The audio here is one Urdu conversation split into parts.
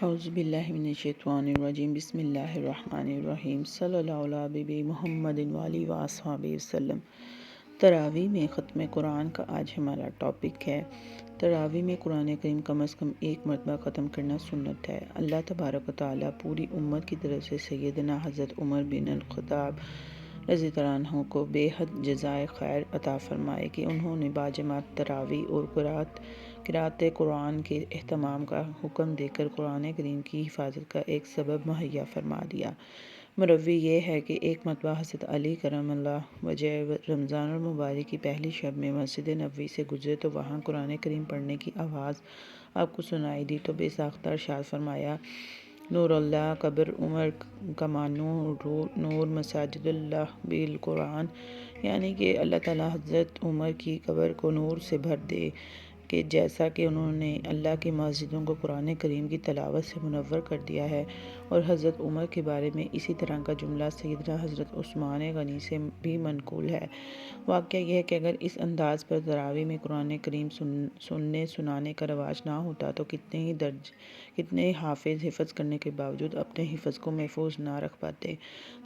اعوذ باللہ من الشیطان الرجیم بسم اللہ الرحمن الرحیم صلی اللہ علیہ حبیب محمد وآلہ وصحبہ وسلم۔ تراویح میں ختم قرآن کا آج ہمارا ٹاپک ہے۔ تراویح میں قرآن کریم کم از کم ایک مرتبہ ختم کرنا سنت ہے۔ اللہ تبارک و تعالیٰ پوری امت کی طرف سے سیدنا حضرت عمر بن الخطاب رضی اللہ عنہ کو بے حد جزائے خیر عطا فرمائے کہ انہوں نے باجماعت تراویح اور قرأت قرآن کے اہتمام کا حکم دے کر قرآن کریم کی حفاظت کا ایک سبب مہیا فرما دیا۔ مروی یہ ہے کہ ایک مرتبہ حضرت علی کرم اللہ وجہ رمضان المبارک کی پہلی شب میں مسجد نبوی سے گزرے تو وہاں قرآن کریم پڑھنے کی آواز آپ کو سنائی دی تو بے ساختہ ارشاد فرمایا، نور اللہ قبر عمر کما نور مساجد اللہ بالقرآن، یعنی کہ اللہ تعالیٰ حضرت عمر کی قبر کو نور سے بھر دے کہ جیسا کہ انہوں نے اللہ کی مسجدوں کو قرآن کریم کی تلاوت سے منور کر دیا ہے۔ اور حضرت عمر کے بارے میں اسی طرح کا جملہ سیدنا حضرت عثمان غنی سے بھی منقول ہے۔ واقعہ یہ ہے کہ اگر اس انداز پر تراویح میں قرآن کریم سنانے کا رواج نہ ہوتا تو کتنے حافظ حفظ کرنے کے باوجود اپنے حفظ کو محفوظ نہ رکھ پاتے۔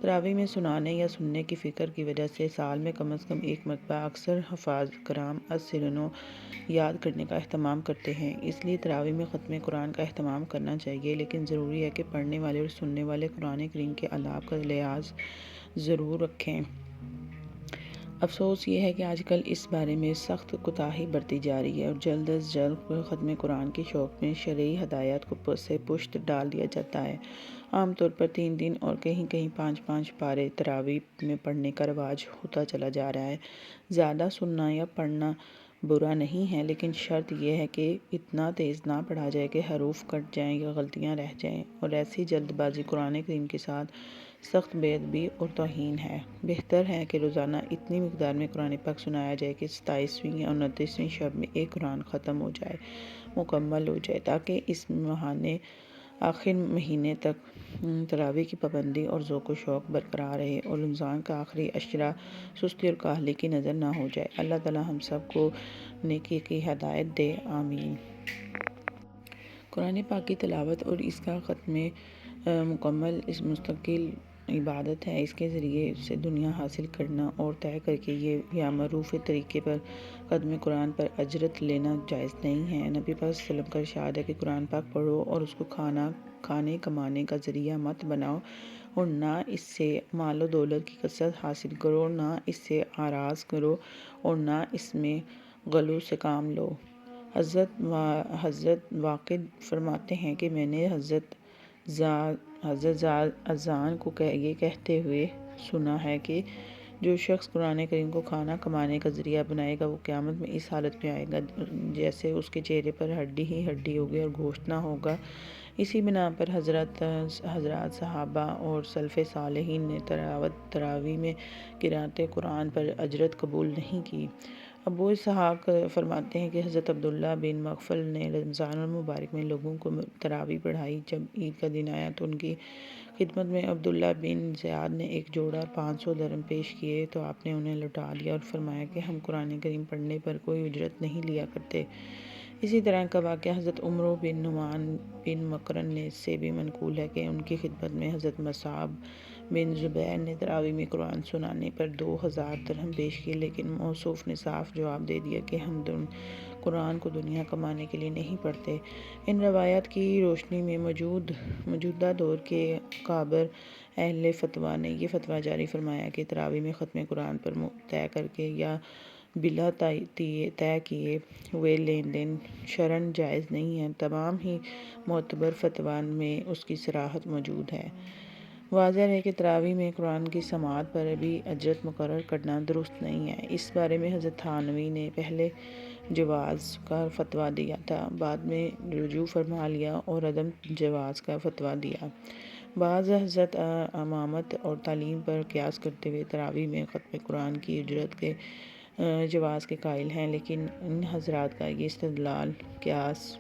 تراویح میں سنانے یا سننے کی فکر کی وجہ سے سال میں کم از کم ایک مرتبہ اکثر حفاظ کرام از یاد کرنے کا اہتمام کرتے ہیں۔ اس لیے تراویح میں ختم قرآن کا اہتمام کرنا چاہیے، لیکن ضروری ہے کہ پڑھنے والے اور سننے والے قرآن کریم کے آداب کا لحاظ ضرور رکھیں۔ افسوس یہ ہے کہ آج کل اس بارے میں سخت کوتاہی برتی جا رہی ہے اور جلد از جلد ختم قرآن کے شوق میں شرعی ہدایات کو سے پشت ڈال دیا جاتا ہے۔ عام طور پر 3 اور کہیں کہیں 5 پارے تراویح میں پڑھنے کا رواج ہوتا چلا جا رہا ہے۔ زیادہ سننا یا پڑھنا برا نہیں ہے، لیکن شرط یہ ہے کہ اتنا تیز نہ پڑھا جائے کہ حروف کٹ جائیں یا غلطیاں رہ جائیں، اور ایسی جلد بازی قرآن کریم کے ساتھ سخت بے ادبی اور توہین ہے۔ بہتر ہے کہ روزانہ اتنی مقدار میں قرآن پاک سنایا جائے کہ 27ویں یا 29ویں شب میں ایک قرآن ختم ہو جائے، مکمل ہو جائے، تاکہ اس آخر مہینے تک تراویح کی پابندی اور ذوق و شوق برقرار رہے اور رمضان کا آخری عشرہ سستی اور کاہلی کی نظر نہ ہو جائے۔ اللہ تعالیٰ ہم سب کو نیکی کی ہدایت دے، آمین۔ قرآن پاک کی تلاوت اور اس کا ختم مکمل اس مستقل عبادت ہے۔ اس کے ذریعے سے دنیا حاصل کرنا اور طے کر کے یہ یا معروف طریقے پر ختم قرآن پر اجرت لینا جائز نہیں ہے۔ نبی پاک صلی اللہ علیہ وسلم کا ارشاد ہے کہ قرآن پاک پڑھو اور اس کو کھانے کمانے کا ذریعہ مت بناؤ، اور نہ اس سے مال و دولت کی کثرت حاصل کرو، نہ اس سے اعراض کرو اور نہ اس میں غلو سے کام لو۔ حضرت واقد فرماتے ہیں کہ میں نے حضرت اذان کو یہ کہتے ہوئے سنا ہے کہ جو شخص قرآن کریم کو کھانا کمانے کا ذریعہ بنائے گا وہ قیامت میں اس حالت میں آئے گا جیسے اس کے چہرے پر ہڈی ہی ہڈی ہوگی اور گوشت نہ ہوگا۔ اسی بنا پر حضرات صحابہ اور سلف صالحین نے تراویح میں قرأت قرآن پر اجرت قبول نہیں کی۔ ابو اسحاق فرماتے ہیں کہ حضرت عبداللہ بن مغفل نے رمضان المبارک میں لوگوں کو تراویح پڑھائی۔ جب عید کا دن آیا تو ان کی خدمت میں عبداللہ بن زیاد نے ایک جوڑا 500 درہم پیش کیے تو آپ نے انہیں لوٹا لیا اور فرمایا کہ ہم قرآن کریم پڑھنے پر کوئی اجرت نہیں لیا کرتے۔ اسی طرح کا واقعہ حضرت عمرو بن نعمان بن مقرن سے بھی منقول ہے کہ ان کی خدمت میں حضرت مصعب بن زبیر نے تراویح میں قرآن سنانے پر 2000 درہم پیش کیے، لیکن موصوف نے صاف جواب دے دیا کہ ہم قرآن کو دنیا کمانے کے لیے نہیں پڑھتے۔ ان روایات کی روشنی میں موجودہ دور کے کابر اہل فتویٰ نے یہ فتویٰ جاری فرمایا کہ تراویح میں ختم قرآن پر طے کر کے یا بلا طے کیے ہوئے لین دین شرعاً جائز نہیں ہے۔ تمام ہی معتبر فتویٰ میں اس کی صراحت موجود ہے۔ واضح ہے کہ تراویح میں قرآن کی سماعت پر بھی اجرت مقرر کرنا درست نہیں ہے۔ اس بارے میں حضرت تھانوی نے پہلے جواز کا فتویٰ دیا تھا، بعد میں رجوع فرما لیا اور عدم جواز کا فتویٰ دیا۔ بعض حضرات امامت اور تعلیم پر قیاس کرتے ہوئے تراویح میں ختم قرآن کی اجرت کے جواز کے قائل ہیں، لیکن ان حضرات کا یہ استدلال قیاس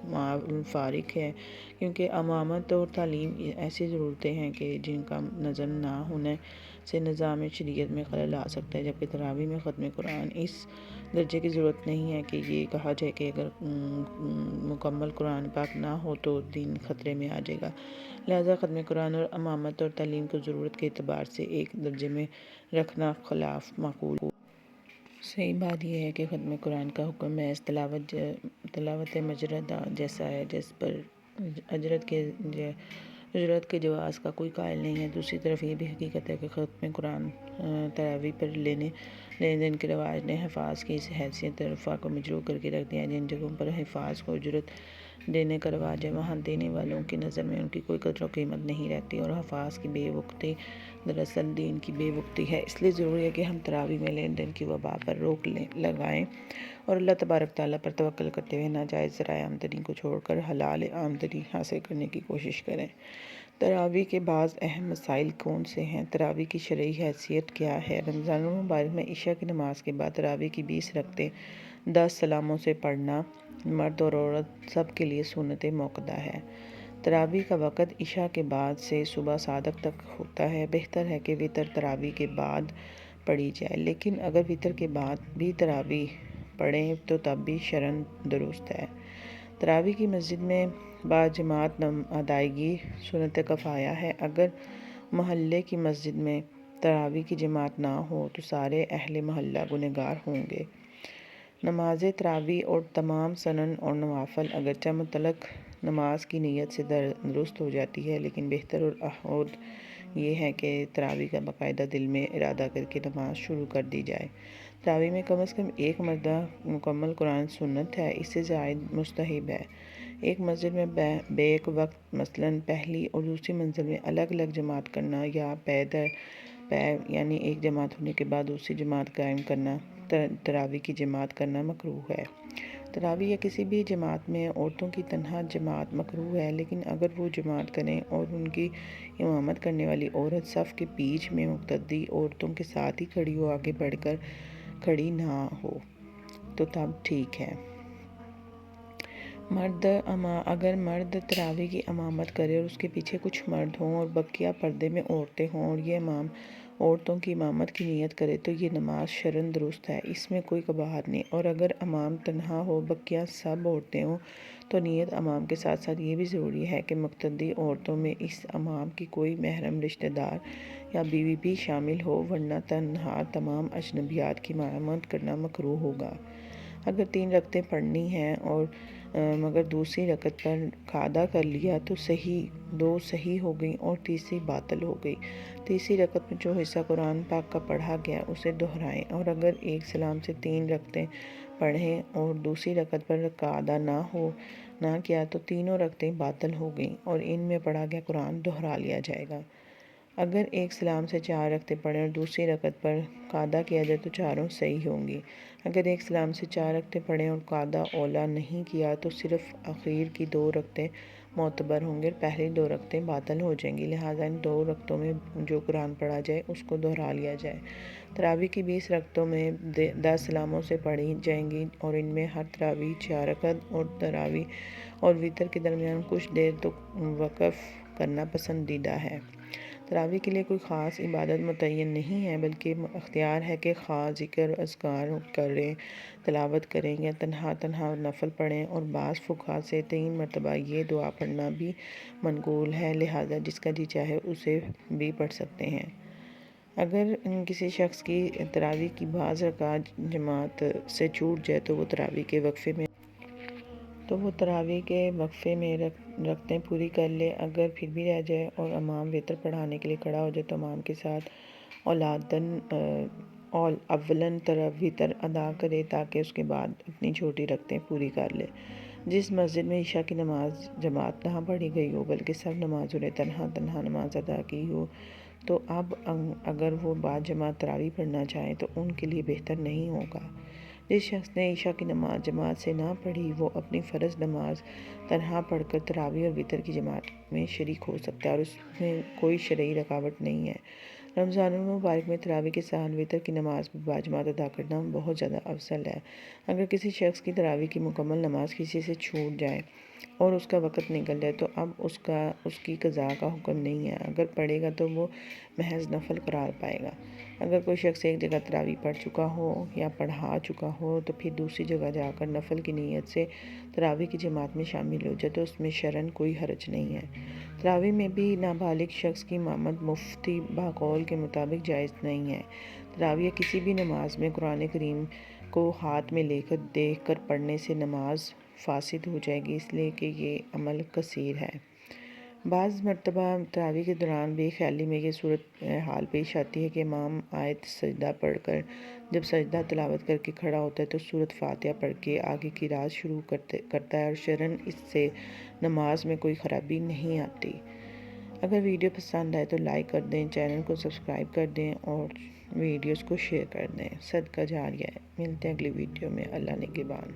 فارق ہے، کیونکہ امامت اور تعلیم ایسی ضرورتیں ہیں کہ جن کا نظم نہ ہونے سے نظام شریعت میں خلل آ سکتا ہے، جبکہ تراویح میں ختم قرآن اس درجے کی ضرورت نہیں ہے کہ یہ کہا جائے کہ اگر مکمل قرآن پاک نہ ہو تو دین خطرے میں آ جائے گا، لہٰذا ختم قرآن اور امامت اور تعلیم کو ضرورت کے اعتبار سے ایک درجے میں رکھنا خلاف معقول ہو۔ صحیح بات یہ ہے کہ ختم قرآن کا حکم محض تلاوت مجردہ جیسا ہے، جس پر اجرت کے جواز کا کوئی قائل نہیں ہے۔ دوسری طرف یہ بھی حقیقت ہے کہ ختم قرآن تراویح پر لینے دین کے رواج نے حفاظ کی اس حیثیت رفع کو مجروح کر کے رکھ دیا ہے۔ جن جگہوں پر حفاظ کو اجرت دینے کا رواج ہے، وہاں دینے والوں کی نظر میں ان کی کوئی قدر و قیمت نہیں رہتی، اور حفاظ کی بے وقتی دراصل دین کی بے وقتی ہے۔ اس لیے ضروری ہے کہ ہم تراویح میں لین دین کی وبا پر روک لگائیں اور اللہ تبارک تعالیٰ پر توکل کرتے ہوئے ناجائز ذرائع آمدنی کو چھوڑ کر حلال آمدنی حاصل کرنے کی کوشش کریں۔ تراویح کے بعض اہم مسائل کون سے ہیں؟ تراویح کی شرعی حیثیت کیا ہے؟ رمضان المبارک میں عشاء کی نماز کے بعد تراویح کی 20 رکعتیں 10 سلاموں سے پڑھنا مرد اور عورت سب کے لیے سنت موقدہ ہے۔ تراویح کا وقت عشاء کے بعد سے صبح صادق تک ہوتا ہے۔ بہتر ہے کہ وتر تراویح کے بعد پڑھی جائے، لیکن اگر وتر کے بعد بھی تراویح پڑھیں تو تب بھی شرعاً درست ہے۔ تراویح کی مسجد میں باجماعت ادائیگی سنت کفایہ ہے۔ اگر محلے کی مسجد میں تراویح کی جماعت نہ ہو تو سارے اہل محلہ گنہگار ہوں گے۔ نماز تراویح اور تمام سنن اور نوافل اگرچہ مطلق نماز کی نیت سے درست ہو جاتی ہے، لیکن بہتر اور احوط یہ ہے کہ تراویح کا باقاعدہ دل میں ارادہ کر کے نماز شروع کر دی جائے۔ تراویح میں کم از کم ایک مرتبہ مکمل قرآن سنت ہے، اس سے زائد مستحب ہے۔ ایک مسجد میں بیک وقت مثلاً پہلی اور دوسری منزل میں الگ الگ جماعت کرنا یا پے یعنی ایک جماعت ہونے کے بعد دوسری جماعت قائم کرنا تراویح کی جماعت کرنا مکروہ ہے۔ تراویح یا کسی بھی جماعت میں عورتوں کی تنہا جماعت مکروہ ہے، لیکن اگر وہ جماعت کریں اور ان کی امامت کرنے والی عورت صف کے بیچ میں مقتدی عورتوں کے ساتھ ہی کھڑی ہو، آگے بڑھ کر کھڑی نہ ہو تو تب ٹھیک ہے۔ اگر مرد تراویح کی امامت کرے اور اس کے پیچھے کچھ مرد ہوں اور بقیہ پردے میں عورتیں ہوں اور یہ امام عورتوں کی امامت کی نیت کرے تو یہ نماز شرعاً درست ہے، اس میں کوئی قباحت نہیں۔ اور اگر امام تنہا ہو، بقیہ سب عورتیں ہوں تو نیت امام کے ساتھ ساتھ یہ بھی ضروری ہے کہ مقتدی عورتوں میں اس امام کی کوئی محرم رشتہ دار یا بیوی بھی شامل ہو، ورنہ تنہا تمام اجنبیات کی امامت کرنا مکروہ ہوگا۔ اگر 3 رکعتیں پڑھنی ہیں اور مگر دوسری رکعت پر قعدہ کر لیا تو 2 صحیح ہو گئیں اور تیسری باطل ہو گئی۔ تیسری رکعت میں جو حصہ قرآن پاک کا پڑھا گیا اسے دہرائیں، اور اگر ایک سلام سے 3 رکعتیں پڑھیں اور دوسری رکعت پر قعدہ نہ کیا تو تینوں رکعتیں باطل ہو گئیں اور ان میں پڑھا گیا قرآن دہرا لیا جائے گا۔ اگر ایک سلام سے 4 رکعتیں پڑھیں اور دوسری رکعت پر قعدہ کیا جائے تو چاروں صحیح ہوں گی۔ اگر ایک سلام سے 4 رکعتیں پڑھیں اور قعدہ اولا نہیں کیا تو صرف اخیر کی 2 رکعتیں معتبر ہوں گی اور پہلی 2 رکعتیں باطل ہو جائیں گی، لہٰذا ان 2 رکعتوں میں جو قرآن پڑھا جائے اس کو دہرا لیا جائے۔ تراویح کی 20 رکعتوں میں 10 سلاموں سے پڑھی جائیں گی اور ان میں ہر تراویح 4 رکعت اور تراویح اور وتر کے درمیان کچھ دیر تک وقف کرنا پسندیدہ ہے۔ تراویح کے لیے کوئی خاص عبادت متعین نہیں ہے، بلکہ اختیار ہے کہ خواہ ذکر اذکار کریں، تلاوت کریں یا تنہا نفل پڑھیں، اور بعض فقہا سے 3 مرتبہ یہ دعا پڑھنا بھی منقول ہے، لہٰذا جس کا جی چاہے اسے بھی پڑھ سکتے ہیں۔ اگر کسی شخص کی تراویح کی بعض رکعات جماعت سے چھوٹ جائے تو وہ تراویح کے وقفے میں رکعتیں پوری کر لے۔ اگر پھر بھی رہ جائے اور امام وتر پڑھانے کے لیے کھڑا ہو جائے تو امام کے ساتھ اولاً وتر ادا کرے تاکہ اس کے بعد اپنی چھوٹی رکعتیں پوری کر لے۔ جس مسجد میں عشاء کی نماز جماعت نہ پڑھی گئی ہو بلکہ سب نمازوں نے تنہا نماز ادا کی ہو تو اب اگر وہ بعد جماعت تراویح پڑھنا چاہیں تو ان کے لیے بہتر نہیں ہوگا۔ جس شخص نے عشاء کی نماز جماعت سے نہ پڑھی وہ اپنی فرض نماز تنہا پڑھ کر تراویح اور وتر کی جماعت میں شریک ہو سکتا ہے اور اس میں کوئی شرعی رکاوٹ نہیں ہے۔ رمضان المبارک میں تراویح کے ساتھ وتر کی نماز بھی باجماعت ادا کرنا بہت زیادہ افضل ہے۔ اگر کسی شخص کی تراویح کی مکمل نماز کسی سے چھوٹ جائے اور اس کا وقت نکل جائے تو اب اس کی قضاء کا حکم نہیں ہے۔ اگر پڑھے گا تو وہ محض نفل قرار پائے گا۔ اگر کوئی شخص ایک جگہ تراویح پڑھ چکا ہو یا پڑھا چکا ہو تو پھر دوسری جگہ جا کر نفل کی نیت سے تراویح کی جماعت میں شامل ہو جائے تو اس میں شرعاً کوئی حرج نہیں ہے۔ تراویح میں بھی نابالغ شخص کی امامت مفتی بقول کے مطابق جائز نہیں ہے۔ تراویح کسی بھی نماز میں قرآن کریم کو ہاتھ میں لے کر دیکھ کر پڑھنے سے نماز فاسد ہو جائے گی، اس لیے کہ یہ عمل کثیر ہے۔ بعض مرتبہ تراویح کے دوران بے خیالی میں یہ صورت حال پیش آتی ہے کہ امام آیت سجدہ پڑھ کر جب سجدہ تلاوت کر کے کھڑا ہوتا ہے تو سورۃ فاتحہ پڑھ کے آگے کی قرأت شروع کرتا ہے اور شرعاً اس سے نماز میں کوئی خرابی نہیں آتی۔ اگر ویڈیو پسند آئے تو لائک کر دیں، چینل کو سبسکرائب کر دیں اور ویڈیوز کو شیئر کر دیں۔ صدقہ جاریہ ہے۔ ملتے ہیں اگلی ویڈیو میں۔ اللہ نگہبان۔